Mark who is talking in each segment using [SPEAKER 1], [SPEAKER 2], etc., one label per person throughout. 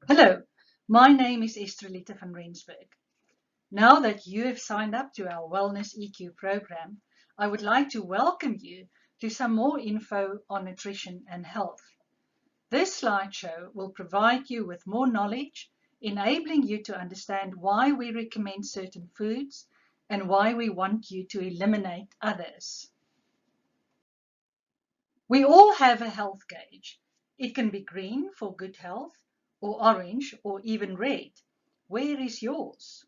[SPEAKER 1] Hello, my name is Estrelita van Rensburg. Now that you have signed up to our Wellness EQ program, I would like to welcome you to some more info on nutrition and health. This slideshow will provide you with more knowledge, enabling you to understand why we recommend certain foods and why we want you to eliminate others. We all have a health gauge. It can be green for good health, or orange, or even red. Where is yours?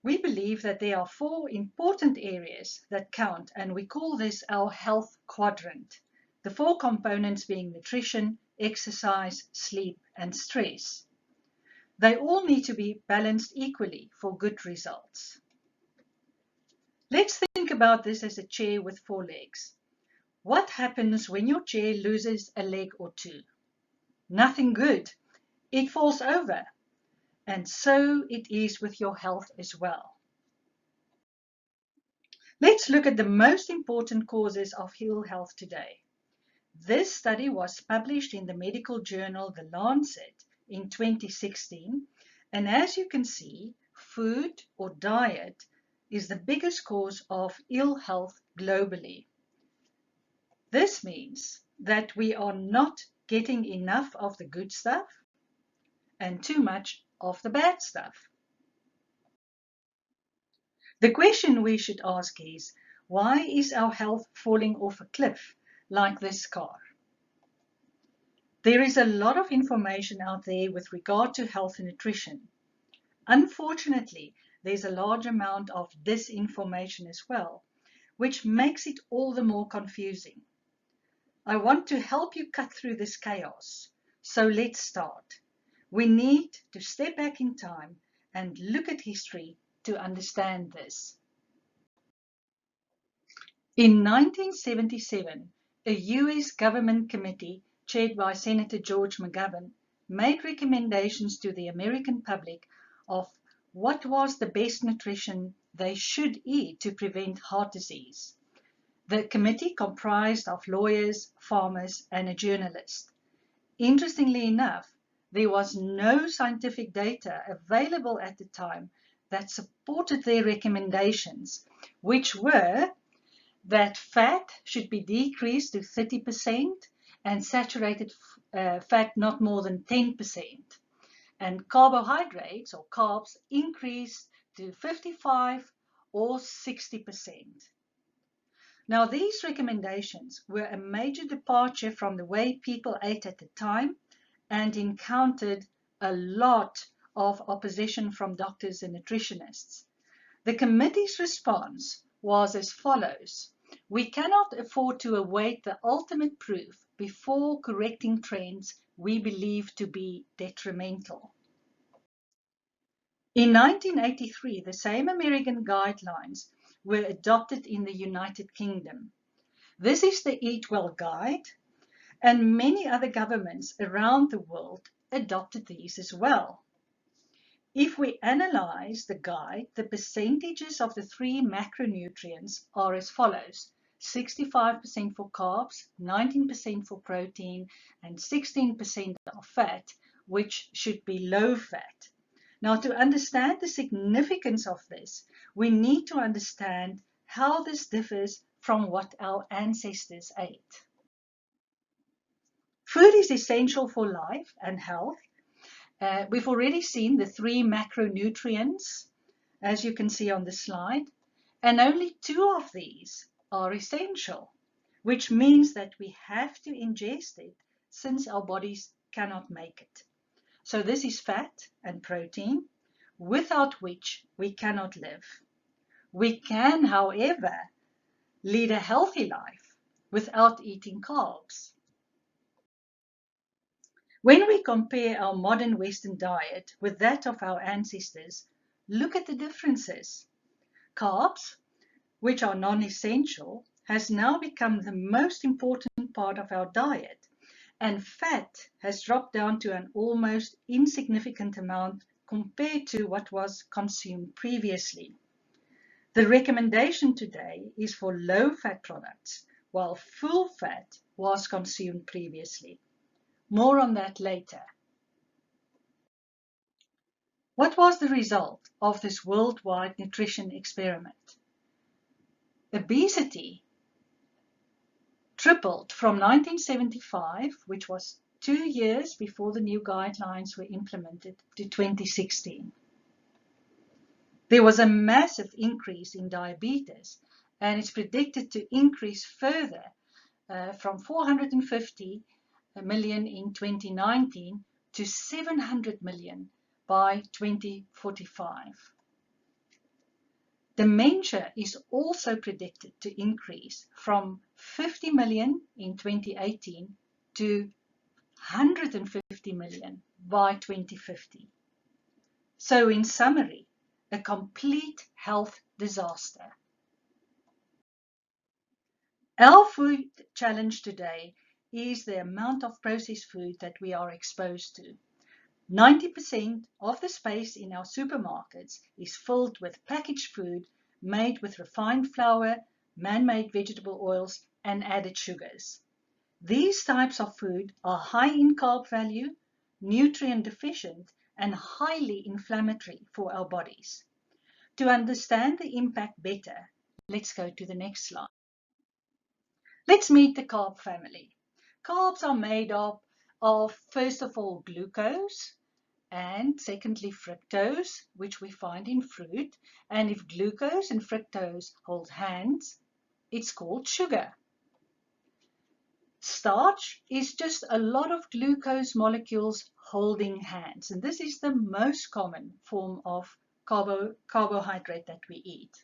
[SPEAKER 1] We believe that there are 4 important areas that count, and we call this our health quadrant. The 4 components being nutrition, exercise, sleep, and stress. They all need to be balanced equally for good results. Let's think about this as a chair with 4 legs. What happens when your chair loses a leg or 2? Nothing good. It falls over. And so it is with your health as well. Let's look at the most important causes of ill health today. This study was published in the medical journal The Lancet in 2016, and as you can see, food or diet is the biggest cause of ill health globally. This means that we are not getting enough of the good stuff and too much of the bad stuff. The question we should ask is, why is our health falling off a cliff like this car? There is a lot of information out there with regard to health and nutrition. Unfortunately, there's a large amount of disinformation as well, which makes it all the more confusing. I want to help you cut through this chaos. So let's start. We need to step back in time and look at history to understand this. In 1977, a US government committee chaired by Senator George McGovern made recommendations to the American public of what was the best nutrition they should eat to prevent heart disease. The committee comprised of lawyers, farmers, and a journalist. Interestingly enough, there was no scientific data available at the time that supported their recommendations, which were that fat should be decreased to 30% and saturated fat not more than 10%, and carbohydrates or carbs increased to 55 or 60%. Now, these recommendations were a major departure from the way people ate at the time and encountered a lot of opposition from doctors and nutritionists. The committee's response was as follows: we cannot afford to await the ultimate proof before correcting trends we believe to be detrimental. In 1983, the same American guidelines were adopted in the United Kingdom. This is the Eat Well Guide, and many other governments around the world adopted these as well. If we analyze the guide, the percentages of the 3 macronutrients are as follows: 65% for carbs, 19% for protein, and 16% of fat, which should be low fat. Now, to understand the significance of this, we need to understand how this differs from what our ancestors ate. Food is essential for life and health. We've already seen the 3 macronutrients, as you can see on the slide, and only 2 of these are essential, which means that we have to ingest it since our bodies cannot make it. So this is fat and protein, without which we cannot live. We can, however, lead a healthy life without eating carbs. When we compare our modern Western diet with that of our ancestors, look at the differences. Carbs, which are non-essential, has now become the most important part of our diet, and fat has dropped down to an almost insignificant amount compared to what was consumed previously. The recommendation today is for low-fat products, while full fat was consumed previously. More on that later. What was the result of this worldwide nutrition experiment? Obesity tripled from 1975, which was 2 years before the new guidelines were implemented, to 2016. There was a massive increase in diabetes, and it's predicted to increase further from 450 million in 2019 to 700 million by 2045. Dementia is also predicted to increase from 50 million in 2018 to 150 million by 2050. So in summary, a complete health disaster. Our food challenge today is the amount of processed food that we are exposed to. 90% of the space in our supermarkets is filled with packaged food made with refined flour, man-made vegetable oils, and added sugars. These types of food are high in carb value, nutrient deficient, and highly inflammatory for our bodies. To understand the impact better, let's go to the next slide. Let's meet the carb family. Carbs are made up of, first of all, glucose, and secondly, fructose, which we find in fruit. And if glucose and fructose hold hands, it's called sugar. Starch is just a lot of glucose molecules holding hands, and this is the most common form of carbohydrate that we eat.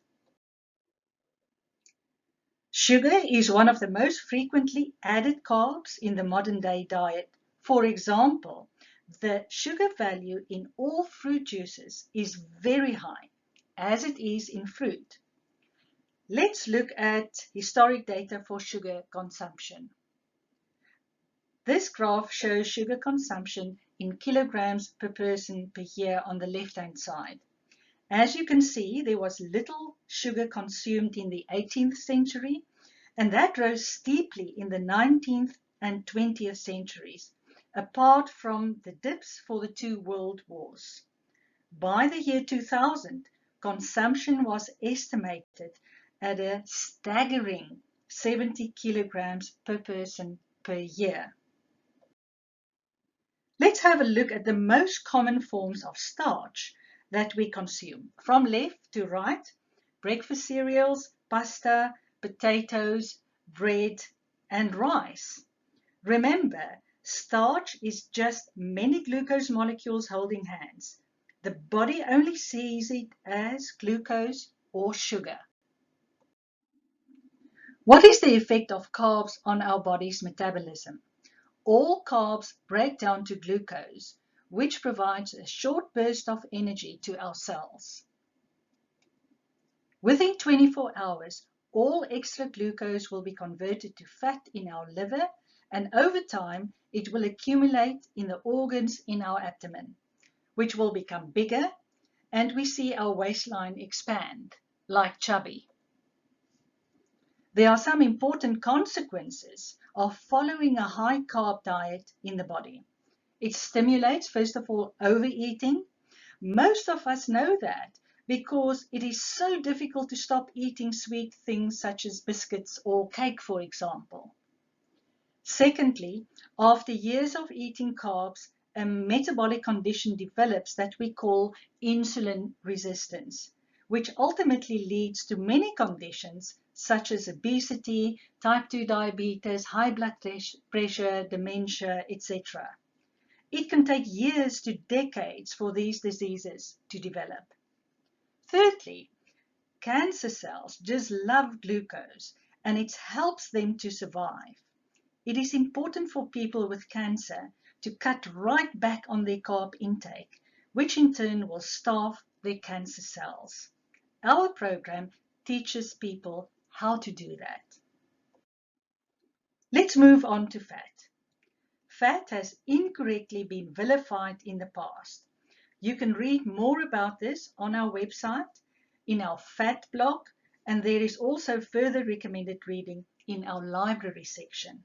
[SPEAKER 1] Sugar is one of the most frequently added carbs in the modern day diet. For example, the sugar value in all fruit juices is very high, as it is in fruit. Let's look at historic data for sugar consumption. This graph shows sugar consumption in kilograms per person per year on the left-hand side. As you can see, there was little sugar consumed in the 18th century, and that rose steeply in the 19th and 20th centuries, apart from the dips for the 2 world wars. By the year 2000, consumption was estimated at a staggering 70 kilograms per person per year. Let's have a look at the most common forms of starch that we consume. From left to right, breakfast cereals, pasta, potatoes, bread, and rice. Remember, starch is just many glucose molecules holding hands. The body only sees it as glucose or sugar. What is the effect of carbs on our body's metabolism? All carbs break down to glucose, which provides a short burst of energy to our cells. Within 24 hours, all extra glucose will be converted to fat in our liver, and over time, it will accumulate in the organs in our abdomen, which will become bigger, and we see our waistline expand, like chubby. There are some important consequences of following a high-carb diet in the body. It stimulates, first of all, overeating. Most of us know that because it is so difficult to stop eating sweet things such as biscuits or cake, for example. Secondly, after years of eating carbs, a metabolic condition develops that we call insulin resistance, which ultimately leads to many conditions such as obesity, type 2 diabetes, high blood pressure, dementia, etc. It can take years to decades for these diseases to develop. Thirdly, cancer cells just love glucose, and it helps them to survive. It is important for people with cancer to cut right back on their carb intake, which in turn will starve their cancer cells. Our program teaches people how to do that. Let's move on to fat. Fat has incorrectly been vilified in the past. You can read more about this on our website, in our fat blog, and there is also further recommended reading in our library section.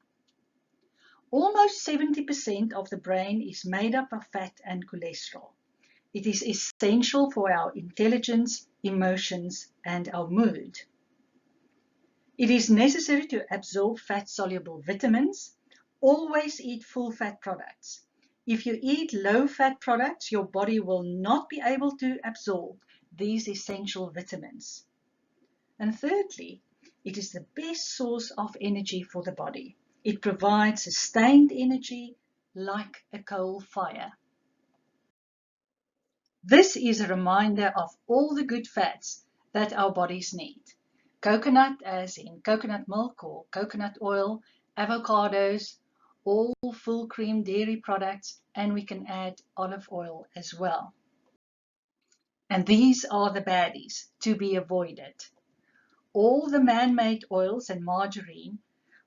[SPEAKER 1] Almost 70% of the brain is made up of fat and cholesterol. It is essential for our intelligence, emotions, and our mood. It is necessary to absorb fat-soluble vitamins. Always eat full-fat products. If you eat low-fat products, your body will not be able to absorb these essential vitamins. And thirdly, it is the best source of energy for the body. It provides sustained energy like a coal fire. This is a reminder of all the good fats that our bodies need. Coconut, as in coconut milk or coconut oil, avocados, all full cream dairy products, and we can add olive oil as well. And these are the baddies to be avoided. All the man-made oils and margarine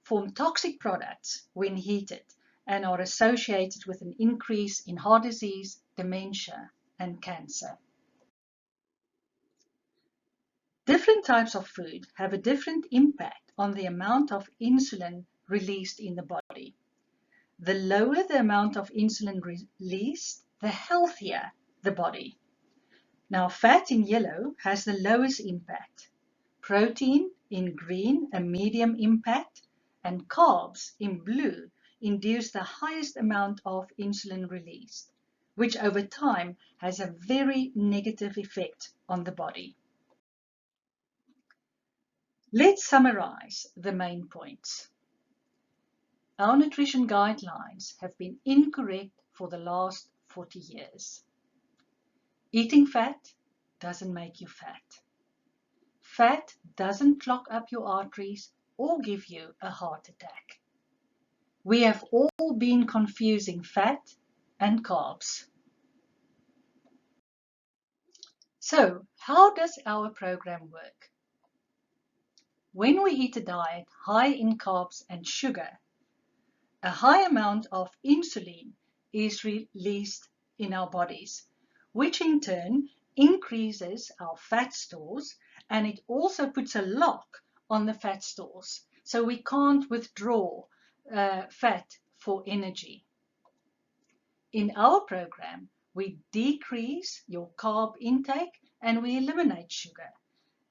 [SPEAKER 1] form toxic products when heated and are associated with an increase in heart disease, dementia, and cancer. Different types of food have a different impact on the amount of insulin released in the body. The lower the amount of insulin released, the healthier the body. Now, fat in yellow has the lowest impact. Protein in green, a medium impact, and carbs in blue induce the highest amount of insulin released, which over time has a very negative effect on the body. Let's summarize the main points. Our nutrition guidelines have been incorrect for the last 40 years. Eating fat doesn't make you fat. Fat doesn't clog up your arteries or give you a heart attack. We have all been confusing fat and carbs. So, how does our program work? When we eat a diet high in carbs and sugar, a high amount of insulin is released in our bodies, which in turn increases our fat stores, and it also puts a lock on the fat stores, so we can't withdraw fat for energy. In our program, we decrease your carb intake and we eliminate sugar.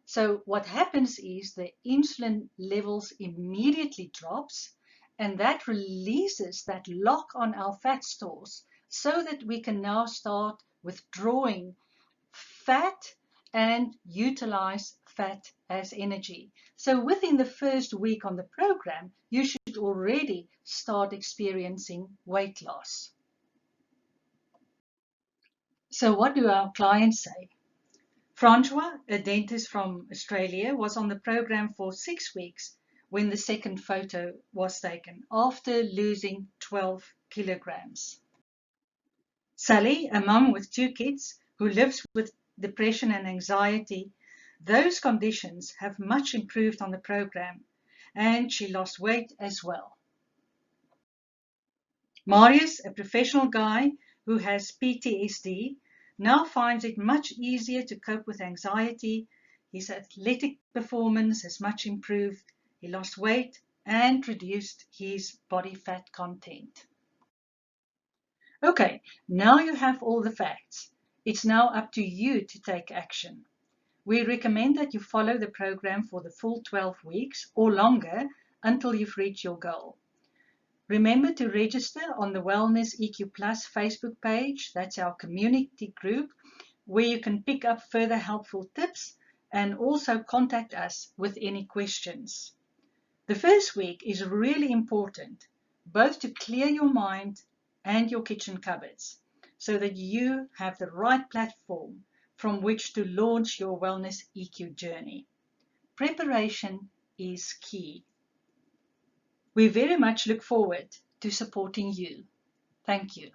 [SPEAKER 1] So what happens is the insulin levels immediately drops, and that releases that lock on our fat stores so that we can now start withdrawing fat and utilize fat as energy. So within the first week on the program, you should already start experiencing weight loss. So what do our clients say? Francois, a dentist from Australia, was on the program for 6 weeks when the second photo was taken after losing 12 kilograms. Sally, a mum with 2 kids who lives with depression and anxiety, those conditions have much improved on the program, and she lost weight as well. Marius, a professional guy who has PTSD, now finds it much easier to cope with anxiety. His athletic performance has much improved. He lost weight and reduced his body fat content. Okay, now you have all the facts. It's now up to you to take action. We recommend that you follow the program for the full 12 weeks or longer until you've reached your goal. Remember to register on the Wellness EQ Plus Facebook page. That's our community group where you can pick up further helpful tips and also contact us with any questions. The first week is really important, both to clear your mind and your kitchen cupboards, so that you have the right platform from which to launch your Wellness EQ journey. Preparation is key. We very much look forward to supporting you. Thank you.